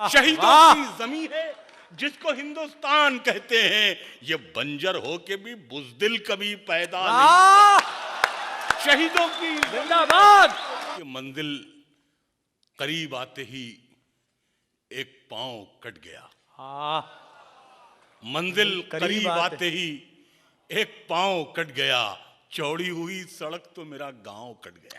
शहीदों की जमीन है जिसको हिंदुस्तान कहते हैं, ये बंजर हो के भी बुजदिल कभी पैदा नहीं। शहीदों की जिंदाबाद। ये मंजिल करीब आते ही एक पांव कट गया। मंजिल करीब आते ही एक पांव कट गया, चौड़ी हुई सड़क तो मेरा गांव कट गया।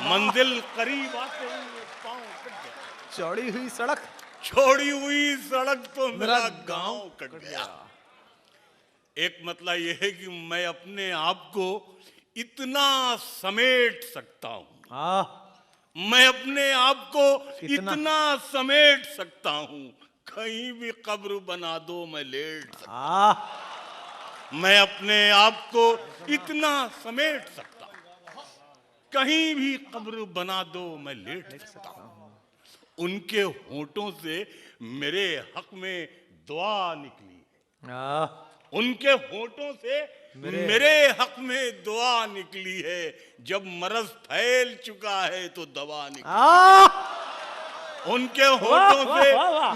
मंजिल करीब आते ही एक पांव कट गया, चौड़ी हुई सड़क, छोड़ी हुई सड़क तो मेरा गांव कट गया। एक मतलब यह है कि मैं अपने आप को इतना समेट सकता हूं, मैं अपने आप को इतना समेट सकता हूं, कहीं भी कब्र बना दो मैं लेट सकता। मैं अपने आप को इतना समेट सकता हूं, कहीं भी कब्र बना दो मैं लेट सकता हूं। उनके होठों से मेरे हक में दुआ निकली, उनके होठों से मेरे हक में दुआ निकली है। जब मरज फैल चुका है तो दवा निकली। उनके होठों से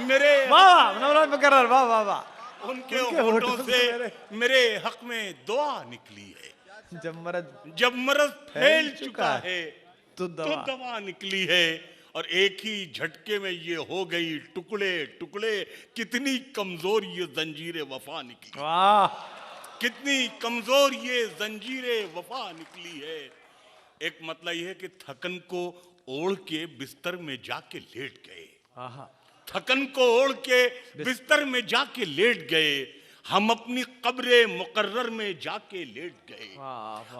मेरे उनके होठों से मेरे हक में दुआ निकली है। जब मरज फैल चुका है तो दवा निकली है। और एक ही झटके में ये हो गई टुकड़े टुकड़े। कितनी कमजोर ये जंजीरे वफा निकली, कितनी कमजोर ये जंजीरे वफा निकली है। एक मतलब यह है कि थकन को ओढ़ के बिस्तर में जाके लेट गए, थकन को ओढ़ के बिस्तर में जाके लेट गए। हम अपनी कब्रे मुकर्रर में जाके लेट गए,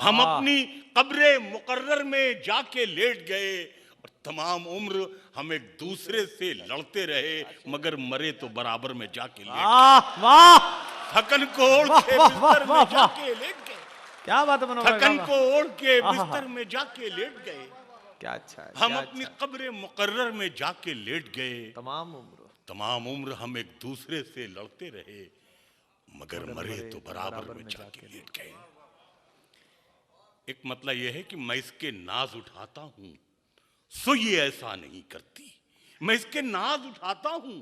हम अपनी कब्रे मुकर्रर में जाके लेट गए। और तमाम उम्र हम एक दूसरे से लड़ते रहे, मगर मरे तो बराबर में जाके लेट गए। थकन को ओढ़ के बिस्तर में जाके लेट गए। क्या बात है, थकन को ओढ़ के बिस्तर में जाके लेट गए। क्या अच्छा है, हम अपनी कब्रे मुकर्रर में जाके लेट गए। तमाम उम्र हम एक दूसरे से लड़ते रहे, मगर मरे तो बराबर में जाके लेट गए। एक मतलब यह है कि मैं इसके नाज उठाता हूं सो ये ऐसा नहीं करती, मैं इसके नाज उठाता हूं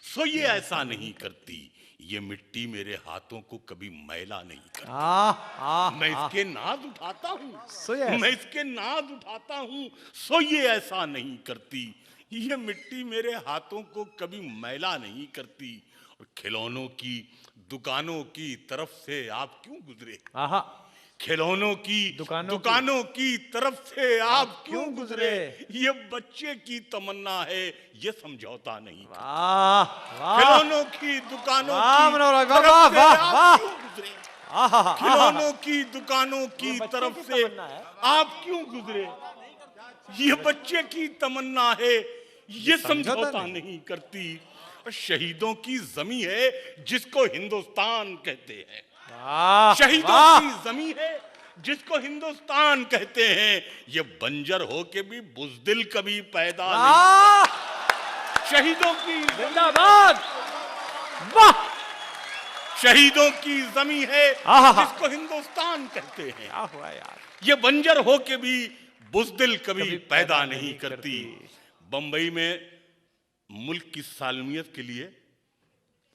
सो ये ऐसा नहीं करती। ये मिट्टी मेरे हाथों को कभी मैला नहीं करती। मैं इसके नाज उठाता हूं, मैं इसके नाज उठाता हूं सो ये ऐसा नहीं करती। ये मिट्टी मेरे हाथों को कभी मैला नहीं करती। और खिलौनों की दुकानों की तरफ से आप क्यों गुजरे, खिलौनों की दुकानों की तरफ से आप क्यों गुजरे। ये बच्चे की तमन्ना है, ये समझौता नहीं करती। खिलौनों की दुकानों की तरफ से आप क्यों गुजरे, खिलौनों की दुकानों की तरफ से आप क्यों गुजरे। ये बच्चे की तमन्ना है, ये समझौता नहीं करती। और शहीदों की जमी है जिसको हिंदुस्तान कहते हैं, शहीदों की जमीन है जिसको हिंदुस्तान कहते हैं। ये बंजर हो के भी बुजदिल कभी पैदा नहीं। शहीदों की जिंदाबाद। शहीदों की जमीन है जिसको हिंदुस्तान कहते हैं। ये बंजर हो के भी बुजदिल कभी पैदा नहीं करती। बंबई में मुल्क की सालमियत के लिए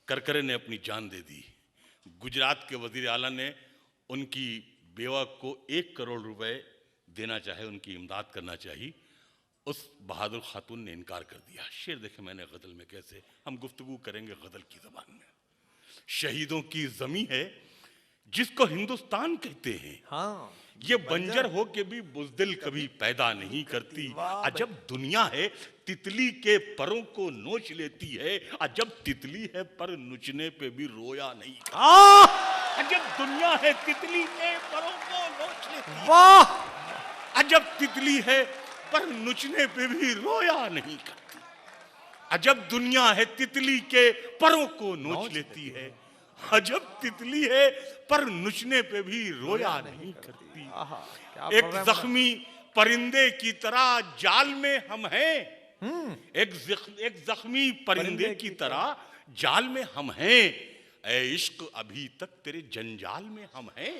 करकरे ने अपनी जान दे दी। गुजरात के वजीर आला ने उनकी बेवा को 1 करोड़ रुपए देना चाहे, उनकी इमदाद करना चाहिए। उस बहादुर खातून ने इनकार कर दिया। शेर देखे मैंने गजल में कैसे, हम गुफ्तगू करेंगे गजल की जबान में। शहीदों की जमी है जिसको हिंदुस्तान कहते हैं। ये बंजर हो के भी बुजदिल कभी पैदा नहीं करती। अजब दुनिया है तितली के परों को नोच लेती है, अजब तितली है पर नुचने पे भी रोया नहीं करती। अजब दुनिया है तितली के परों को नोच लेती है, अजब तितली है पर नुचने पे भी रोया नहीं करती। अजब दुनिया है तितली के परों को नोच लेती है, अजब तितली है पर नुचने पे भी रोया नहीं करती। एक जख्मी परिंदे की तरह जाल में हम हैं, एक जख्मी परिंदे की तरह जाल में हम हैं। ऐ इश्क अभी तक तेरे जंजाल में हम हैं,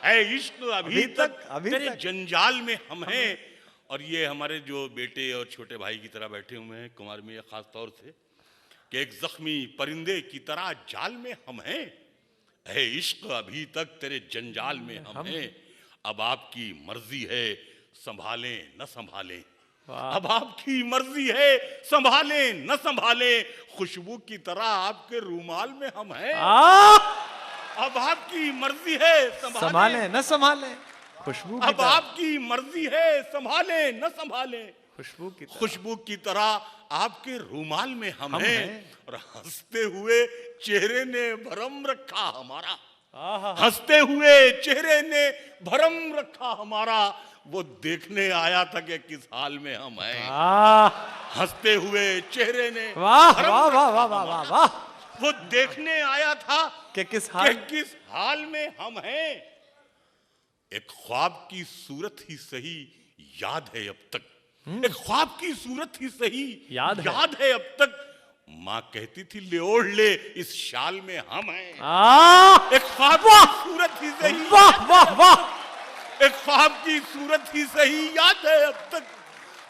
ऐ इश्क अभी तक तेरे जंजाल में हम हैं। और ये हमारे जो बेटे और छोटे भाई की तरह बैठे हुए हैं कुमार मियां खास तौर से, कि एक जख्मी परिंदे की तरह जाल में हम हैं, है इश्क अभी तक तेरे जंजाल में हम हैं, अब आपकी मर्जी है संभालें न संभालें, अब आपकी मर्जी है संभालें न संभालें, खुशबू की तरह आपके रूमाल में हम हैं, अब आपकी मर्जी है संभालें न संभालें, खुशबू की अब आपकी मर्जी है संभालें न संभालें, खुशबू की तरह आपके रूमाल में हम हैं, और हंसते हुए चेहरे ने भरम रखा हमारा, हंसते हुए चेहरे ने भरम रखा हमारा, वो देखने आया था कि किस हाल में हम हैं, हंसते हुए चेहरे ने वाह वाह वाह वाह वाह वाह वाह, वो देखने आया था कि किस हाल में हम हैं, एक ख्वाब की सूरत ही सही याद है अब तक, एक ख्वाब की सूरत ही सही याद है अब तक, माँ कहती थी ले ओढ़ ले इस शाल में हम हैं, एक ख्वाब की सूरत ही सही, वाह वाह वाह, एक ख्वाब की सूरत ही सही याद है अब तक,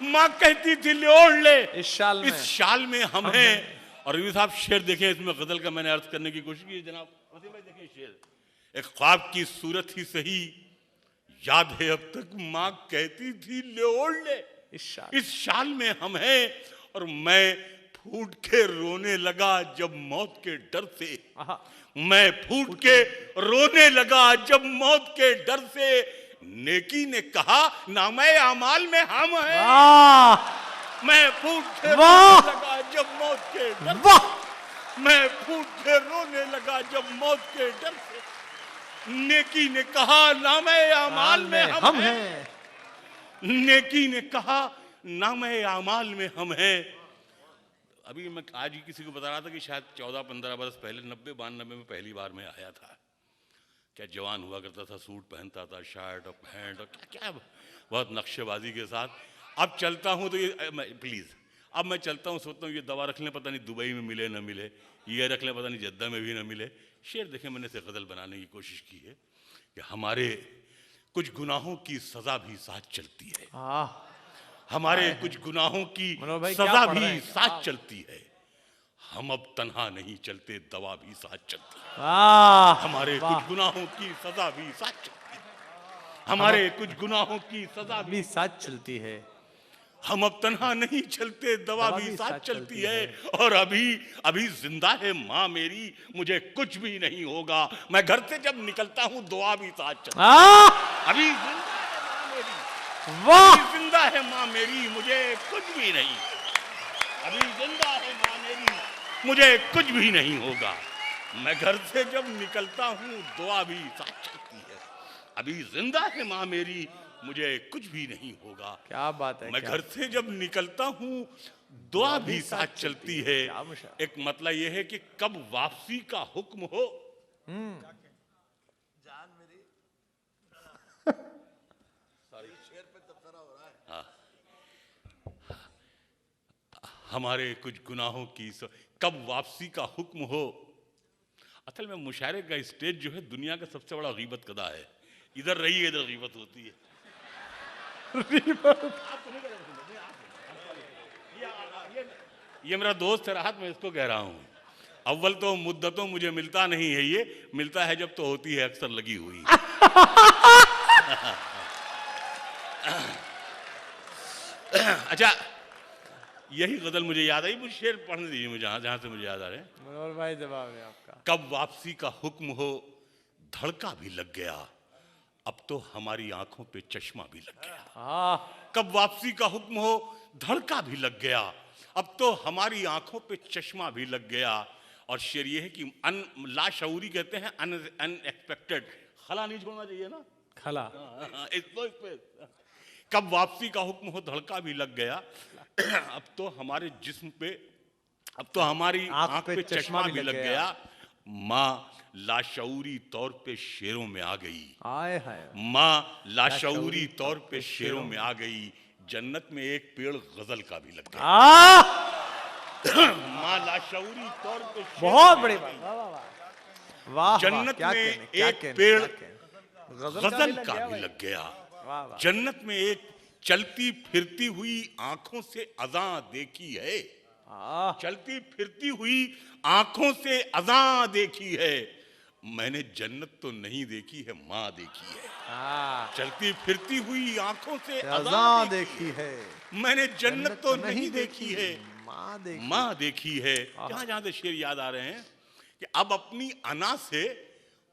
माँ कहती थी ले ओढ़ ले इस शाल में हम हैं। और ये साहब शेर देखें, इसमें गजल का मैंने अर्थ करने की कोशिश की जनाब, भाई देखें शेर, एक ख्वाब की सूरत ही सही याद है अब तक, माँ कहती थी ले ओढ़ ले इस शाल में हम हैं, और मैं फूट के रोने लगा जब मौत के डर से, मैं फूट के रोने लगा जब मौत के डर से, नेकी ने कहा नामे अमाल में हम हैं, मैं फूट के रोने लगा जब मौत के डर से, मैं फूट के रोने लगा जब मौत के डर से, नेकी ने कहा नामे अमाल में हम हैं, नेकी ने कहा नामे अमाल में हम हैं। अभी मैं आज ही किसी को बता रहा था कि शायद 14-15 बरस पहले 90-92 में पहली बार मैं आया था, क्या जवान हुआ करता था, सूट पहनता था, शर्ट और पैंट और क्या क्या बहुत नक्शेबाजी के साथ। अब चलता हूँ तो ये प्लीज़, अब मैं चलता हूँ सोचता हूँ ये दवा रख लें पता नहीं दुबई में मिले ना मिले, ये रख लें पता नहीं जद्दा में भी ना मिले। शेर देखें मैंने से गज़ल बनाने की कोशिश की है कि हमारे कुछ गुनाहों की सज़ा भी साथ चलती है, हमारे कुछ गुनाहों की सज़ा भी साथ चलती है, हम अब तन्हा नहीं चलते दवा भी साथ चलती है, हमारे कुछ गुनाहों की सज़ा भी साथ चलती है, हमारे कुछ गुनाहों की सज़ा भी साथ चलती है, हम अब तन्हा नहीं चलते दवा भी साथ चलती है, और अभी अभी जिंदा है माँ मेरी मुझे कुछ भी नहीं होगा, मैं घर से जब निकलता हूँ दुआ भी साथ चलती है, अभी जिंदा है माँ मेरी मुझे कुछ भी नहीं, अभी जिंदा है माँ मेरी मुझे कुछ भी नहीं होगा, मैं घर से जब निकलता हूँ दुआ भी साथ चलती है, अभी जिंदा है माँ मेरी मुझे कुछ भी नहीं होगा। क्या बात है, मैं घर से जब निकलता हूँ दुआ भी साथ चलती है। एक मतलब यह है कि कब वापसी का हुक्म हो, जान मेरी शेर पे तबसरा हो रहा है, हमारे कुछ गुनाहों की कब वापसी का हुक्म हो। असल में मुशायरे का स्टेज जो है दुनिया का सबसे बड़ा गीबत कदा है, इधर रही है इधर गीबत होती है। ये मेरा दोस्त है राहत, मैं इसको कह रहा हूँ, अव्वल तो मुद्दतों मुझे मिलता नहीं है, ये मिलता है जब तो होती है अक्सर लगी हुई। अच्छा यही गजल मुझे याद आई, मुझे शेर पढ़ने दीजिए मुझे जहाँ से मुझे याद आ रहे हैं। मनोहर भाई जवाब है आपका। कब वापसी का हुक्म हो धड़का भी लग गया, अब तो हमारी आंखों पे चश्मा भी लग गया। कब वापसी का हुक्म हो धड़का भी लग गया, अब तो हमारी आंखों पे चश्मा भी लग गया। और शेर ये है कि लाशऊरी कहते हैं अनएक्सपेक्टेड, खला नहीं छोड़ना चाहिए ना, खला कब वापसी का हुक्म हो धड़का भी लग गया, अब तो हमारे जिस्म पे, अब तो हमारी आंख पे चश्मा भी लग गया। माँ लाशऊरी तौर पे शेरों में आ गई, माँ लाशऊरी तौर पे शेरों में आ गई, जन्नत में एक पेड़ गजल का भी लग गया। माँ लाशऊरी तौर पे बहुत बड़ी बात, वाह, जन्नत में एक पेड़ गजल का भी लग गया, जन्नत में एक चलती फिरती हुई आंखों से अज़ां देखी है, चलती फिरती हुई आंखों से अज़ां देखी है, मैंने जन्नत तो नहीं देखी है, माँ देखी है। चलती फिरती हुई आंखों से अज़ां देखी है, मैंने जन्नत तो नहीं देखी है, माँ देखी है। जहां जहां से शेर याद आ रहे हैं कि अब अपनी अना से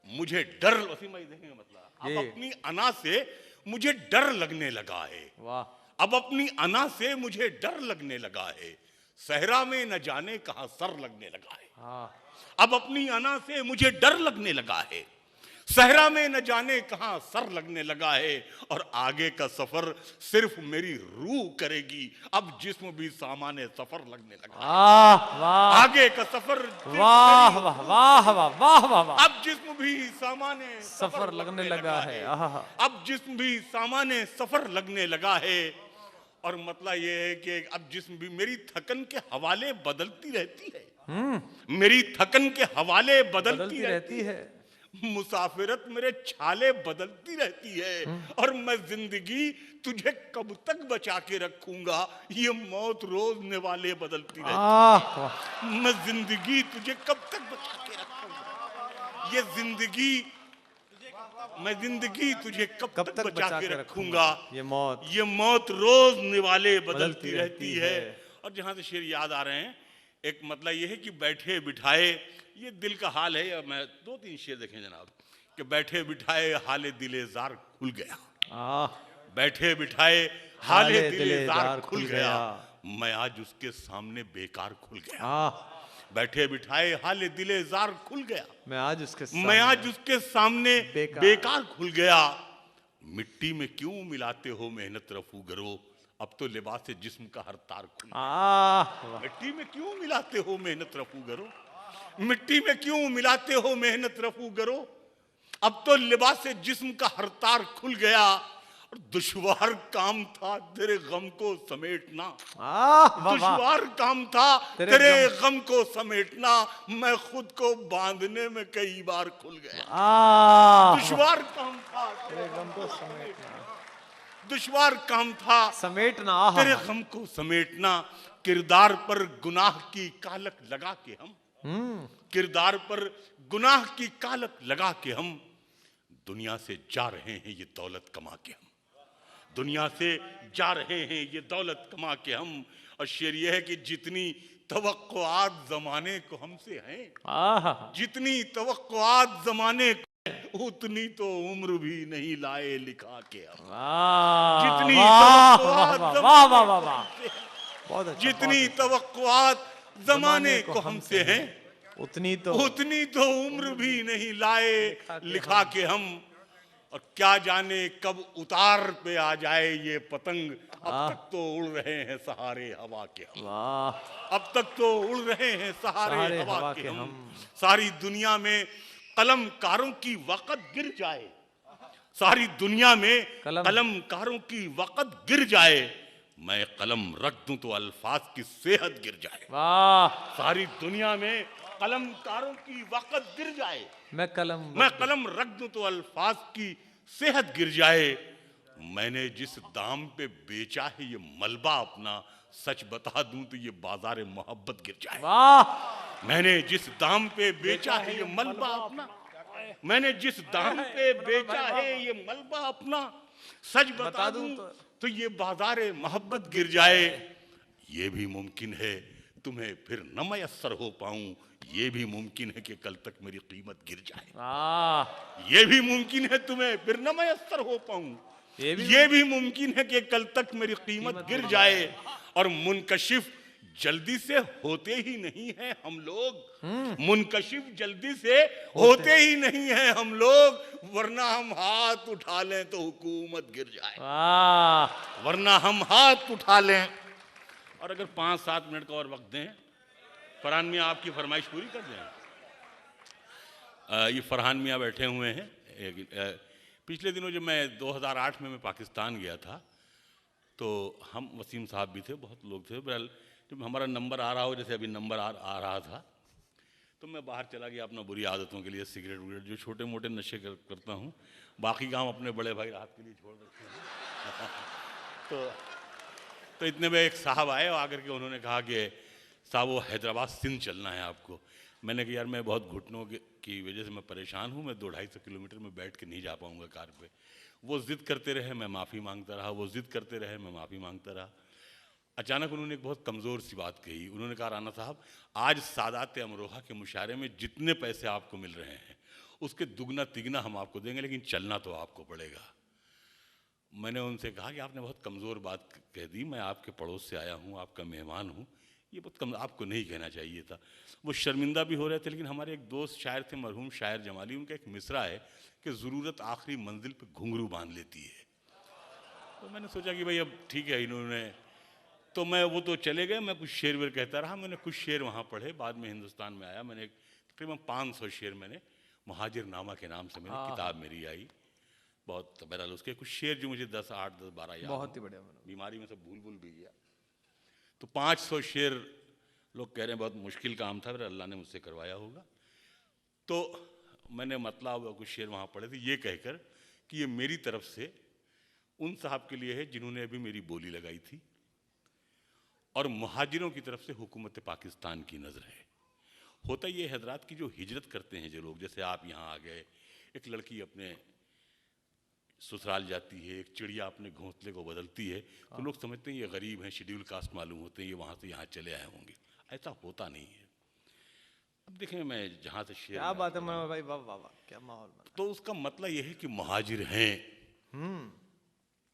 मुझे डर, वसीम भाई देखेंगे मतलब, अब अपनी अना से मुझे डर लगने लगा है, अब अपनी अना से मुझे डर लगने लगा है, सहरा में न जाने कहां सर लगने लगा है। अब अपनी अना से मुझे डर लगने लगा है, सहरा में न जाने कहां सर लगने लगा है, और आगे का सफर सिर्फ मेरी रूह करेगी, अब जिस्म भी सामान्य सफर लगने लगा। आगे का सफर, वाह वाह वाह वाह वाह वाह, अब जिस्म भी सामान्य सफर लगने लगा है, अब जिस्म भी सामान्य सफर लगने लगा है। और मतलब ये है कि अब जिस्म भी, मेरी थकन के हवाले बदलती रहती है, मेरी थकन के हवाले बदलती रहती है, मुसाफिरत मेरे छाले बदलती रहती है, और मैं जिंदगी तुझे कब तक बचा के रखूंगा, ये मौत रोज निवाले बदलती रहती है, मैं जिंदगी तुझे कब तक बचा के रखूंगा, ये जिंदगी, मैं जिंदगी तुझे कब तक बचा के रखूंगा, ये मौत रोज निवाले बदलती रहती है। और जहां से शेर याद आ रहे हैं, एक मतलब ये है कि बैठे बिठाए, ये दिल का हाल है, या मैं दो तीन शेर देखें जनाब, कि बैठे बिठाए हाले दिले जार खुल गया, बैठे बिठाए हाले दिले जार खुल गया, मैं आज उसके सामने बेकार खुल गया, बैठे बिठाए हाले दिले जार खुल गया, मैं आज उसके सामने बेकार खुल गया, मिट्टी में क्यों मिलाते हो मेहनत रफू गरो, अब तो लिबास जिस्म का हर तार खुल गया, मिट्टी में क्यों मिलाते हो मेहनत रफू गरो, मिट्टी में क्यों मिलाते हो मेहनत रफू गरो, अब तो लिबास जिस्म का हर तार खुल गया, और दुश्वार काम था तेरे गम को समेटना, दुश्वार काम था तेरे गम को समेटना, मैं खुद को बांधने में कई बार खुल गया, दुश्वार काम था तेरे गम को समेटना, दुश्वार काम था समेटना, तेरे गम को समेटना, किरदार पर गुनाह की कालक लगा के हम, किरदार पर गुनाह की कालक लगा के हम दुनिया से जा रहे हैं ये दौलत कमा के, हम दुनिया से जा रहे हैं ये दौलत कमा के हम। और शेर ये है कि जितनी तवक्कुआत जमाने को हमसे हैं, जितनी तवक्कुआत जमाने को, उतनी तो उम्र भी नहीं लाए लिखा के हम, जितनी तवक्कुआत, जितनी तवक्कुआत जमाने को हमसे हैं, उतनी तो उम्र भी नहीं लाए लिखा के हम। और क्या जाने कब उतार पे आ जाए ये पतंग, अब तक तो उड़ रहे हैं सहारे हवा के हम, अब तक तो उड़ रहे हैं सहारे हवा के हम। सारी दुनिया में कलमकारों की वक़्त गिर जाए, सारी दुनिया में कलमकारों की वक़्त गिर जाए, मैं कलम रख दूं तो अल्फाज की सेहत गिर जाए, सारी दुनिया में कलमकारों की वक़्त गिर जाए, मैं कलम रख दूं तो अल्फाज की सेहत गिर जाए, मैंने जिस दाम पे बेचा है ये मलबा अपना, सच बता दूं तो ये बाजार मोहब्बत गिर जाए, मैंने जिस दाम पे बेचा है ये मलबा अपना, मैंने जिस दाम पे बेचा है ये मलबा अपना, सच बता दूं तो ये बाजार मोहब्बत गिर जाए। ये भी मुमकिन है तुम्हें फिर न मयस्सर हो पाऊं, ये भी मुमकिन है कि कल तक मेरी कीमत गिर जाए, ये भी मुमकिन है तुम्हें फिर न मयस्सर हो पाऊं, ये भी मुमकिन है कि कल तक मेरी कीमत गिर जाए। और मुनकशिफ जल्दी से होते ही नहीं है हम लोग, मुनकशिफ जल्दी से होते ही नहीं है हम लोग, वरना हम हाथ उठा लें तो हुकूमत गिर जाए, वरना हम हाथ उठा लें। और अगर 5-7 मिनट का और वक्त दें, फरहान मियाँ आपकी फरमाइश पूरी कर दें। ये फरहान मियाँ बैठे हुए हैं। पिछले दिनों जब मैं 2008 में मैं पाकिस्तान गया था तो हम, वसीम साहब भी थे, बहुत लोग थे, बहरहाल जब हमारा नंबर आ रहा हो, जैसे अभी नंबर आ रहा था, तो मैं बाहर चला गया अपना बुरी आदतों के लिए, सिगरेट विगरेट जो छोटे मोटे नशे करता हूँ, बाकी काम अपने बड़े भाई रात के लिए छोड़ रखे हैं तो इतने में एक साहब आए और आकर के उन्होंने कहा कि साहब वो हैदराबाद सिंध चलना है आपको। मैंने कहा यार मैं बहुत घुटनों की वजह से मैं परेशान हूँ, मैं 200-250 किलोमीटर में बैठ के नहीं जा पाऊँगा कार पे। वो ज़िद करते रहे, मैं माफ़ी मांगता रहा, वो ज़िद करते रहे, मैं माफ़ी मांगता रहा। अचानक उन्होंने एक बहुत कमज़ोर सी बात कही। उन्होंने कहा राणा साहब, आज सादात अमरोहा के मुशायरे में जितने पैसे आपको मिल रहे हैं उसके दुगना तिगना हम आपको देंगे, लेकिन चलना तो आपको पड़ेगा। मैंने उनसे कहा कि आपने बहुत कमज़ोर बात कह दी, मैं आपके पड़ोस से आया हूँ, आपका मेहमान हूँ, ये बहुत कम आपको नहीं कहना चाहिए था। वो शर्मिंदा भी हो रहे थे, लेकिन हमारे एक दोस्त शायर थे, मरहूम शायर जमाली, उनका एक मिसरा है कि ज़रूरत आखिरी मंजिल पे घुंघरू बांध लेती है। तो मैंने सोचा कि भाई अब ठीक है, इन्होंने तो मैं वो तो चले गए, मैं कुछ शेर वेर कहता रहा। मैंने कुछ शेर वहाँ पढ़े, बाद में हिंदुस्तान में आया, मैंने तकरीबन 500 शेर मैंने महाजिर नामा के नाम से मेरी किताब मेरी आई। बहुत बहरहाल उसके कुछ शेर जो मुझे 10, 8, 10, 12 याद, बहुत ही बढ़िया। बीमारी में सब भूल भी गया। तो 500 शेर लोग कह रहे हैं बहुत मुश्किल काम था, फिर अल्लाह ने मुझसे करवाया होगा। तो मैंने मतलब कुछ शेर वहाँ पढ़े थे, ये कहकर कि ये मेरी तरफ से उन साहब के लिए है जिन्होंने अभी मेरी बोली लगाई थी, और मुहाजिरों की तरफ से हुकूमत पाकिस्तान की नज़र है। होता ये हजरात की जो हिजरत करते हैं जो लोग, जैसे आप यहाँ आ गए, एक लड़की अपने ससुराल जाती है, एक चिड़िया अपने घोंसले को बदलती है, तो लोग समझते हैं ये गरीब हैं, शेड्यूल कास्ट मालूम होते हैं, ये वहाँ से यहाँ चले आए होंगे। ऐसा होता नहीं है। अब देखें, मैं जहाँ से शेर, क्या बात है मनोहर भाई, वाह वाह वाह, क्या माहौल बना। तो उसका मतलब यह है कि मुहाजिर हैं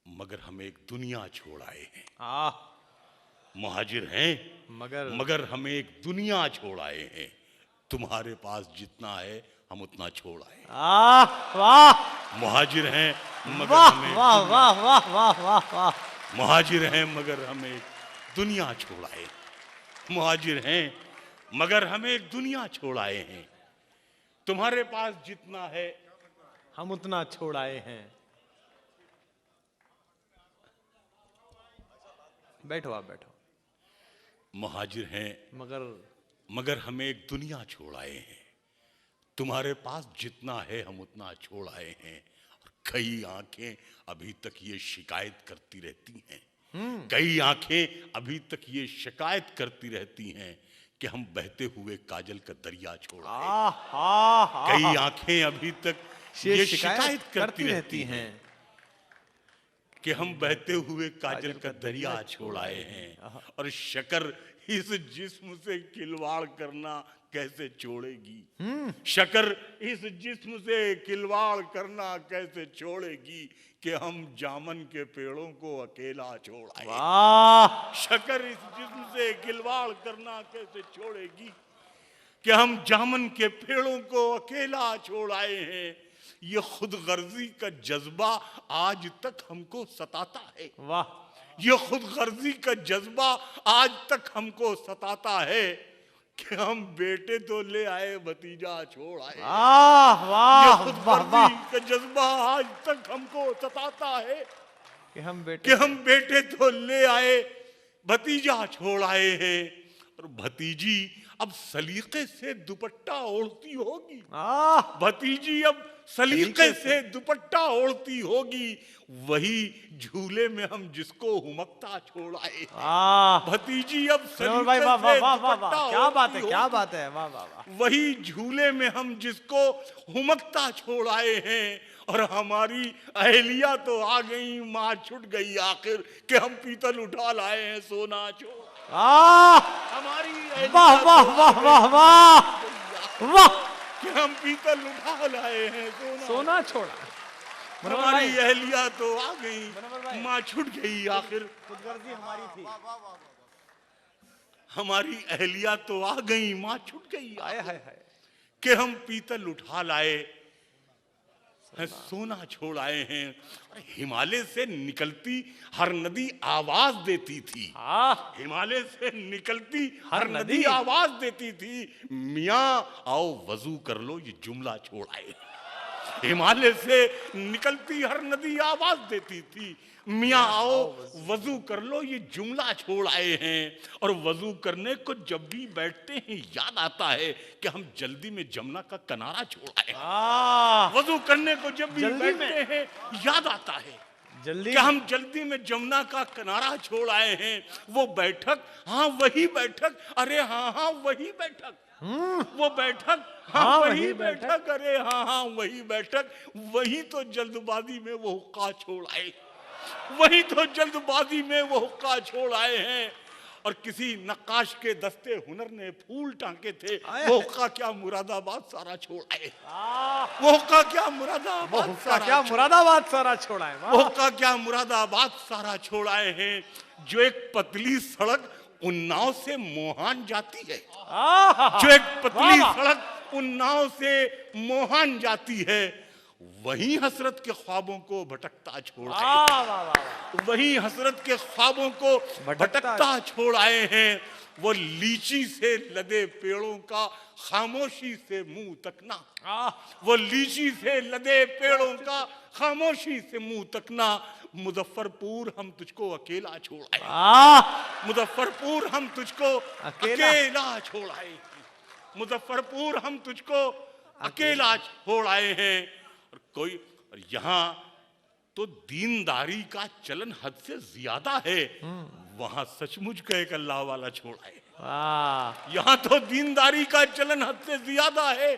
मगर हम एक दुनिया छोड़ आए हैं। मुहाजिर हैं मगर हम एक दुनिया छोड़ आए हैं। तुम्हारे पास जितना है हम उतना छोड़ आए। वाह, मुहाजिर हैं मगर वाह हमें वाह वाह वाह वाह वाह वाह। मुहाजिर हैं मगर हम एक दुनिया छोड़ आए। मुहाजिर हैं मगर हम एक दुनिया छोड़ आए हैं। तुम्हारे पास जितना है हम उतना छोड़ आए हैं। बैठो आप बैठो। मुहाजिर हैं मगर हम एक दुनिया छोड़ आए हैं। तुम्हारे पास जितना है हम उतना छोड़ आए हैं। और कई आंखें अभी तक ये शिकायत करती रहती हैं, कई आंखें अभी तक ये शिकायत करती रहती हैं कि हम बहते हुए काजल का दरिया छोड़ आए। कई आंखें अभी तक ये शिकायत करती रहती हैं कि हम बहते हुए काजल का दरिया छोड़ आए हैं। और शकर इस जिस्म से खिलवाड़ करना कैसे छोड़ेगी, शकर इस जिस्म से खिलवाड़ करना कैसे छोड़ेगी कि हम जामन के पेड़ों को अकेला छोड़ आए। शकर इस जिस्म से खिलवाड़ करना कैसे छोड़ेगी कि हम जामन के पेड़ों को अकेला छोड़ आए हैं। ये खुद गर्जी का जज्बा आज तक हमको सताता है। वाह, ये खुद गर्जी का जज्बा आज तक हमको सताता है कि हम बेटे तो ले आए भतीजा छोड़ आए। ये खुद गर्जी का जज्बा आज तक हमको सताता है कि हम बेटे तो ले आए भतीजा छोड़ आए हैं। और भतीजी अब सलीके से दुपट्टा ओढ़ती होगी, भतीजी अब सलीके से दुपट्टा ओढ़ती होगी, वही झूले में हम जिसको हुमकता छोड़ आए। भतीजी अब सलीके से दुपट्टा क्या बात है, क्या बात है, वाह वाह वाह। वही झूले में हम जिसको हुमकता छोड़ आए हैं। और हमारी अहलिया तो आ गई, माँ छुट गई आखिर कि हम पीतल उठा लाए हैं सोना छोड़। हमारी वाह वाह वाह वाह वाह वाह, कि हम पीतल उठा लाए हैं सोना छोड़ा। हमारी अहलिया तो आ गई, माँ छुट गई आखिर। खुदगर्जी हमारी थी। हमारी अहलिया तो आ गई, माँ छुट गई हाय हाय हाय, कि हम पीतल उठा लाए सोना छोड़ आए हैं। हिमालय से निकलती हर नदी आवाज देती थी। हिमालय से निकलती हर नदी आवाज देती थी, मियाँ आओ वजू कर लो ये जुमला छोड़ आए। हिमालय से निकलती हर नदी आवाज देती थी, मियाँ आओ वजू कर लो ये जुमला छोड़ आए हैं। और वजू करने को जब भी बैठते हैं याद आता है कि हम जल्दी में जमुना का किनारा छोड़ आए। वजू करने को जब भी बैठते हैं याद आता है जल्दी क्या हम जल्दी में जमुना का किनारा छोड़ आए हैं? वो बैठक, हाँ वही बैठक, अरे हाँ हाँ वही बैठक, वो बैठक, हाँ वही बैठक, अरे हाँ हाँ वही बैठक। वही तो जल्दबाजी में वो हुक्का छोड़ आए, वही तो जल्दबाजी में वो हुक्का छोड़ आए हैं। और किसी नक्काश के दस्ते हुनर ने फूल टांके थे, वो हुक्का क्या मुरादाबाद सारा छोड़ आए, वो हुक्का क्या मुरादाबाद सारा छोड़ा है, वो हुक्का क्या मुरादाबाद सारा छोड़ आए हैं। जो एक पतली सड़क उन्नाव से मोहान जाती है, जो एक पतली सड़क उन्नाव से मोहान जाती है, वही हसरत के ख्वाबों को भटकता छोड़ आए, वही हसरत के ख्वाबों को भटकता छोड़ आए हैं। वो लीची से लदे पेड़ों का खामोशी से मुंह तकना, वो लीची से लदे पेड़ों का खामोशी से मुंह तकना। मुजफ्फरपुर हम तुझको अकेला छोड़ आए, मुजफ्फरपुर हम तुझको अकेला छोड़ आए, मुजफ्फरपुर हम तुझको अकेला छोड़ आए हैं। और कोई यहाँ तो दीनदारी का चलन हद से ज्यादा है, वहां सचमुच का एक अल्लाह वाला छोड़ आए। यहाँ तो दीनदारी का चलन हद से ज्यादा है,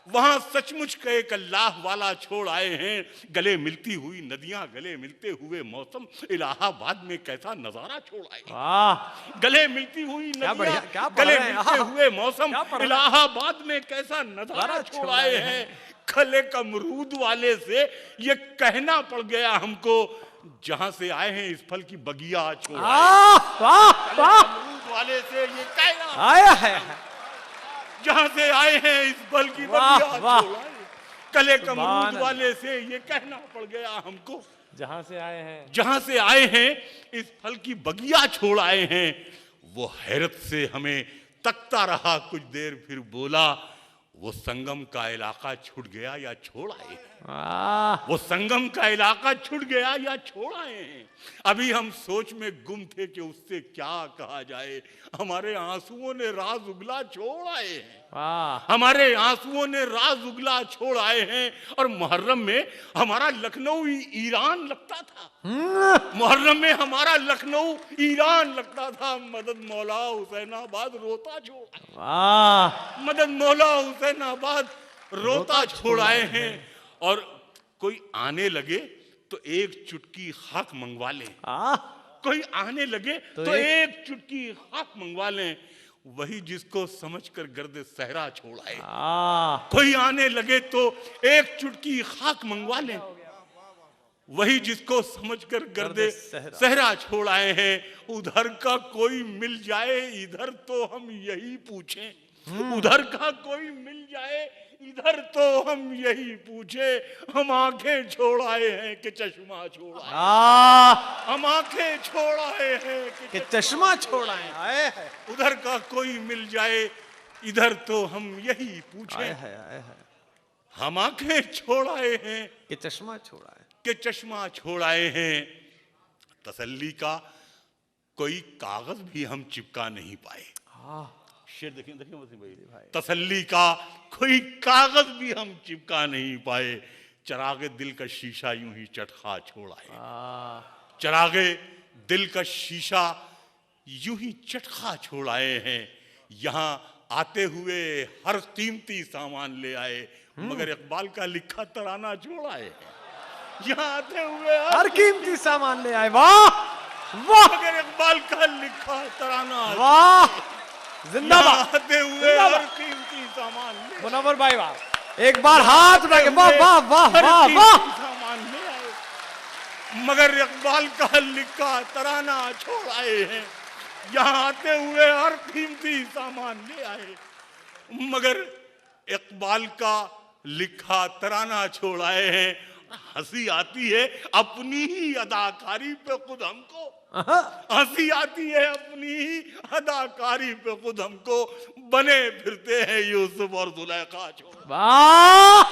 वहां सचमुच का एक अल्लाह वाला छोड़ आए हैं। गले मिलती हुई नदियां, गले मिलते हुए मौसम, इलाहाबाद में कैसा नजारा छोड़ आए। गले मिलती हुई नदियां, गले मिलते हुए मौसम, इलाहाबाद में कैसा नजारा छोड़ आए हैं। खले कमरूद वाले से ये कहना पड़ गया हमको, जहां से आए हैं इस फल की बगिया छोड़ आए। कमरूद वाले से ये कहना आया है, जहां से आए हैं इस फल की बगिया छोड़ आए। कले कमरूद वाले से ये कहना पड़ गया हमको, जहां से आए हैं, जहां से आए हैं इस फल की बगिया छोड़ आए हैं। वो हैरत से हमें तकता रहा कुछ देर, फिर बोला, वो संगम का इलाका छूट गया या छोड़ आए? वो संगम का इलाका छूट गया या छोड़ आए हैं? अभी हम सोच में गुम थे कि उससे क्या कहा जाए। हमारे आंसुओं ने राज उगला छोड़ आए हैं, हमारे आंसुओं ने राज उगला छोड़ आए हैं। और मुहर्रम में हमारा लखनऊ ईरान लगता था, मुहर्रम में हमारा लखनऊ ईरान लगता था। मदद मौला हुसैनाबाद रोता छोड़, मदद मौला हुसैनाबाद रोता छोड़ आए हैं। और कोई आने लगे तो एक चुटकी खाक मंगवा ले, कोई आने लगे तो एक चुटकी खाक मंगवा लें। वही जिसको समझकर गर्द सहरा छोड़ आए, कोई आने लगे तो एक चुटकी खाक मंगवा लें। वही जिसको समझकर गर्द सहरा छोड़ आए हैं। उधर का कोई मिल जाए इधर तो हम यही पूछें, उधर का कोई मिल जाए इधर तो हम यही पूछे। हम आंखें छोड़ आए हैं कि चश्मा छोड़ आए, हम आंखें छोड़ आए हैं कि चश्मा छोड़ आए। उधर का कोई मिल जाए इधर तो हम यही पूछे। हम आंखें छोड़ आए हैं कि चश्मा छोड़ आए, कि चश्मा छोड़ आए हैं। तसल्ली का कोई कागज भी हम चिपका नहीं पाए। शेर देखिए देखिए वसीम भाई, तसल्ली का कोई कागज भी हम चिपका नहीं पाए। चरागे दिल का शीशा यूं ही चटखा छोड़ आए, चरागे दिल का शीशा यूं ही चटखा छोड़ आए हैं। यहाँ आते हुए हर कीमती सामान ले आए, मगर इकबाल का लिखा तराना छोड़ आए। यहाँ आते हुए हर कीमती सामान ले आए, वाह वाह, मगर इकबाल का लिखा तराना, वाह जिंदाबाद, आते हुए हर कीमती सामान ले। मुनव्वर भाई वाह, एक बार हाथ उठा के वाह वाह वाह वाह वाह, सामान ले आए, मगर इकबाल का लिखा तराना छोड़ आए हैं। यहाँ आते हुए हर कीमती सामान ले आए, मगर इकबाल का लिखा तराना छोड़ आए हैं। हंसी आती है अपनी ही अदाकारी पे खुद हमको, हंसी आती है अपनी ही अदाकारी पे खुद हमको। बने फिरते हैं यूसुफ और जुलेखा छोड़, वाह